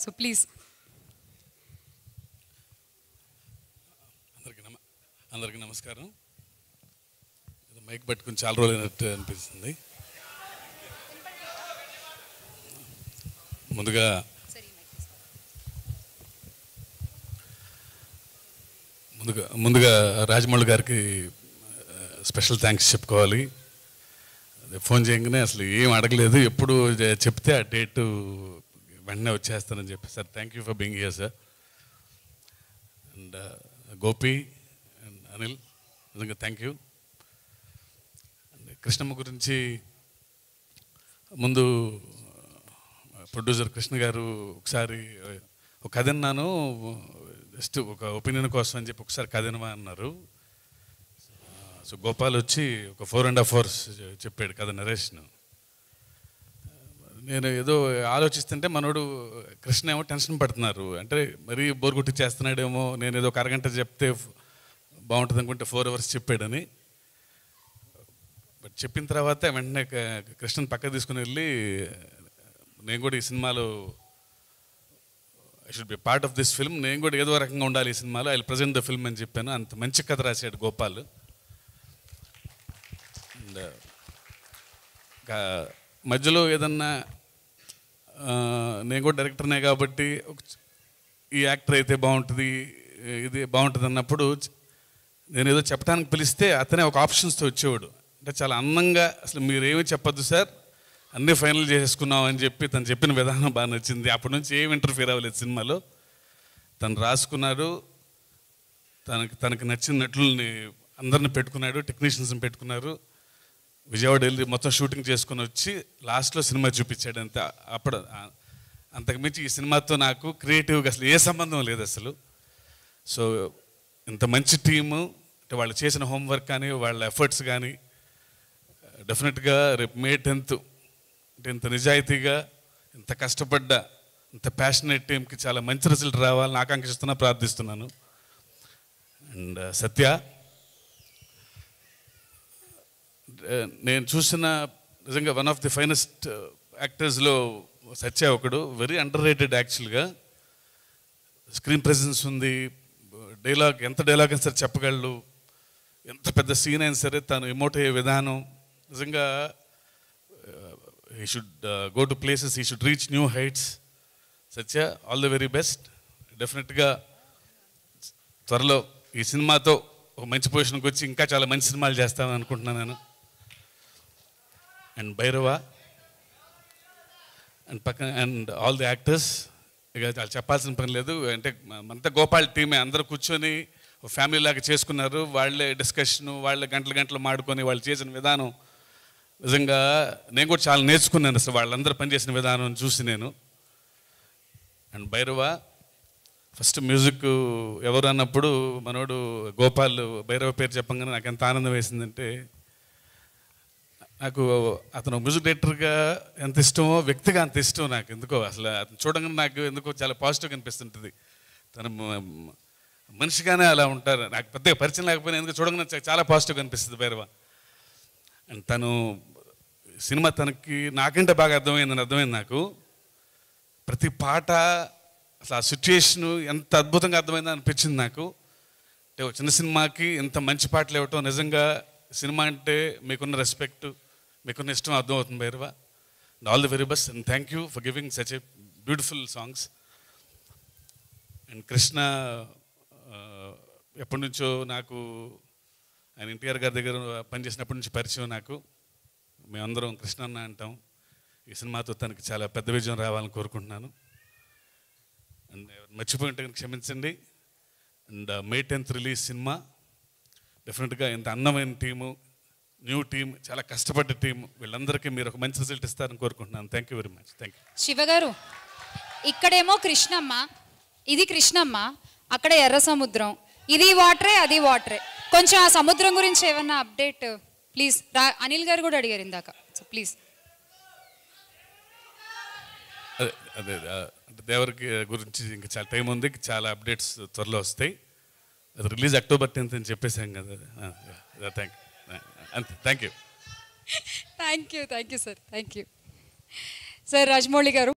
So please. అందరికీ నమస్కారం. Mic పట్టుకుని చాలా రోజులు అయినట్టు అనిపిస్తుంది. ముందుగా రాజమౌళి గారికి స్పెషల్ థ్యాంక్స్ చెప్పుకోవాలి. ఫోన్ చేయగానే అసలు ఏం అడగలేదు, ఎప్పుడు చెప్తే ఆ డేటు వెంటనే వచ్చేస్తానని చెప్పి sir thank you for being here sir. And Gopi and Anil నిజంగా థ్యాంక్ యూ. అండ్ కృష్ణమ్మ గురించి ముందు ప్రొడ్యూసర్ కృష్ణ గారు ఒకసారి ఒక కథ అన్నాను, జస్ట్ ఒక ఒపీనియన్ కోసం అని చెప్పి ఒకసారి కథ వినమా అన్నారు. సో గోపాల్ వచ్చి ఒక 4.5 hours చెప్పాడు కథ నరేషన్. నేను ఏదో ఆలోచిస్తుంటే మనోడు కృష్ణ ఏమో టెన్షన్ పడుతున్నారు, అంటే మరీ బోర్ కొట్టి చేస్తున్నాడేమో, నేను ఏదో ఒక అరగంట చెప్తే బాగుంటుంది అనుకుంటే 4 hours చెప్పాడని. బట్ చెప్పిన తర్వాత వెంటనే కృష్ణని పక్క తీసుకుని వెళ్ళి నేను కూడా ఈ సినిమాలో I should be part of this film, నేను కూడా ఏదో రకంగా ఉండాలి ఈ సినిమాలో, I will present the film అని చెప్పాను. అంత మంచి కథ రాశాడు గోపాల్. అండ్ మధ్యలో ఏదన్నా నేను కూడా డైరెక్టర్నే కాబట్టి ఈ యాక్టర్ అయితే బాగుంటుంది, ఇది బాగుంటుంది అన్నప్పుడు నేను ఏదో చెప్పడానికి పిలిస్తే అతనే ఒక ఆప్షన్స్తో వచ్చేవాడు. అంటే చాలా అందంగా, అసలు మీరేమీ చెప్పొద్దు సార్, అన్నీ ఫైనల్ చేసుకున్నాం అని చెప్పి తను చెప్పిన విధానం బాగా నచ్చింది. అప్పటి నుంచి ఏం ఇంటర్ఫియర్ అవ్వలేదు సినిమాలో. తను రాసుకున్నాడు, తనకి నచ్చిన నటుల్ని అందరిని పెట్టుకున్నాడు, టెక్నీషియన్స్ని పెట్టుకున్నారు. విజయవాడ వెళ్ళి మొత్తం షూటింగ్ చేసుకుని వచ్చి లాస్ట్లో సినిమా చూపించాడు. అంతే. అప్పుడు అంతకుమించి ఈ సినిమాతో నాకు క్రియేటివ్గా అసలు ఏ సంబంధం లేదు అసలు. సో ఇంత మంచి టీము, అంటే వాళ్ళు చేసిన హోంవర్క్ కానీ వాళ్ళ ఎఫర్ట్స్ కానీ డెఫినెట్గా రేపు May 10th అంటే ఇంత నిజాయితీగా ఇంత కష్టపడ్డ ఇంత ప్యాషనేట్ టీంకి చాలా మంచి రిజల్ట్ రావాలని ఆకాంక్షిస్తున్నా, ప్రార్థిస్తున్నాను. అండ్ సత్య, నేను చూసిన నిజంగా వన్ ఆఫ్ ది ఫైనెస్ట్ యాక్టర్స్లో సత్య ఒకడు. వెరీ అండర్ రేటెడ్ యాక్చువల్గా. స్క్రీన్ ప్రెజెన్స్ ఉంది, ఎంత డైలాగ్ అయినా సరే చెప్పగలడు, ఎంత పెద్ద సీన్ అయినా సరే తను ఎమోట్ అయ్యే విధానం నిజంగా he should go to places, he should reach new heights. Satya, all the very best. డెఫినెట్గా త్వరలో ఈ సినిమాతో ఒక మంచి పొజిషన్కి వచ్చి ఇంకా చాలా మంచి సినిమాలు చేస్తామని అనుకుంటున్నాను నేను. And Bhairava and all the actors, ఇక చాలా చెప్పాల్సిన పని లేదు. అంటే అంతా గోపాల్ టీమే, అందరూ కూర్చొని ఫ్యామిలీ లాగా చేసుకున్నారు. వాళ్ళే డిస్కషను, వాళ్ళే గంటలు మాడుకొని వాళ్ళు చేసిన విధానం నిజంగా నేను కూడా చాలా నేర్చుకున్నాను అసలు వాళ్ళందరూ పనిచేసిన విధానం చూసి నేను. అండ్ భైరవ ఫస్ట్ మ్యూజిక్ ఎవరు అన్నప్పుడు మనోడు గోపాల్ భైరవ పేరు చెప్పంగానే నాకు ఎంత ఆనందం వేసిందంటే, నాకు అతను మ్యూజిక్ డైరెక్టర్గా ఎంత ఇష్టమో వ్యక్తిగా అంత ఇష్టం నాకు. ఎందుకో అసలు అతను చూడగానే నాకు ఎందుకో చాలా పాజిటివ్గా అనిపిస్తుంటుంది. తను మనిషిగానే అలా ఉంటారు. నాకు పెద్దగా పరిచయం లేకపోయినా ఎందుకు చూడగానే చాలా పాజిటివ్గా అనిపిస్తుంది భైరవ. అండ్ తను సినిమా తనకి నాకంటే బాగా అర్థమైంది నాకు. ప్రతి పాట అసలు ఆ సిచ్యుయేషను ఎంత అద్భుతంగా అర్థమైందని అనిపించింది నాకు. అంటే ఒక చిన్న సినిమాకి ఇంత మంచి పాటలు ఇవ్వటం నిజంగా సినిమా అంటే మీకున్న రెస్పెక్ట్, మీకున్న ఇష్టం అర్థమవుతుంది Bhairava. And all the very best and thank you for giving such a beautiful songs. And Krishna ఎప్పటి నుంచో నాకు ఆయన ఎన్టీఆర్ గారి దగ్గర పనిచేసినప్పటి నుంచి పరిచయం నాకు. మేమందరం కృష్ణ అన్న అంటాం. ఈ సినిమాతో తనకి చాలా పెద్ద విజయం రావాలని కోరుకుంటున్నాను. అండ్ మర్చిపోయి ఉంటే క్షమించండి. And May 10th release cinema డెఫినెట్గా ఇంత అందమైన టీము, న్యూ టీం, చాలా కష్టపడ్డ టీం, వీళ్ళందరికీ మీరు ఒక మంచి రిజల్ట్ ఇస్తారని కోరుకుంటున్నాను. Thank you very much. Thank you. శివగారు, ఇక్కడేమో కృష్ణమ్మ, ఇది కృష్ణమ్మ, అక్కడ ఎర్ర సముద్రం, ఇది వాటరే అది వాటరే. కొంచెం ఆ సముద్రం గురించి ఏమన్నా అప్డేట్ ప్లీజ్. అనిల్ గారు కూడా అడిగారు ఇందాక, సో ప్లీజ్. అదే అంటే దేవరికి గురించి ఇంకా చాలా టైం ఉంది, చాలా అప్డేట్స్ త్వరలో వస్తాయి. అది రిలీజ్ October 10th అని చెప్పేసాం కదా. Thank you sir. Thank you sir. Rajamouli గారు.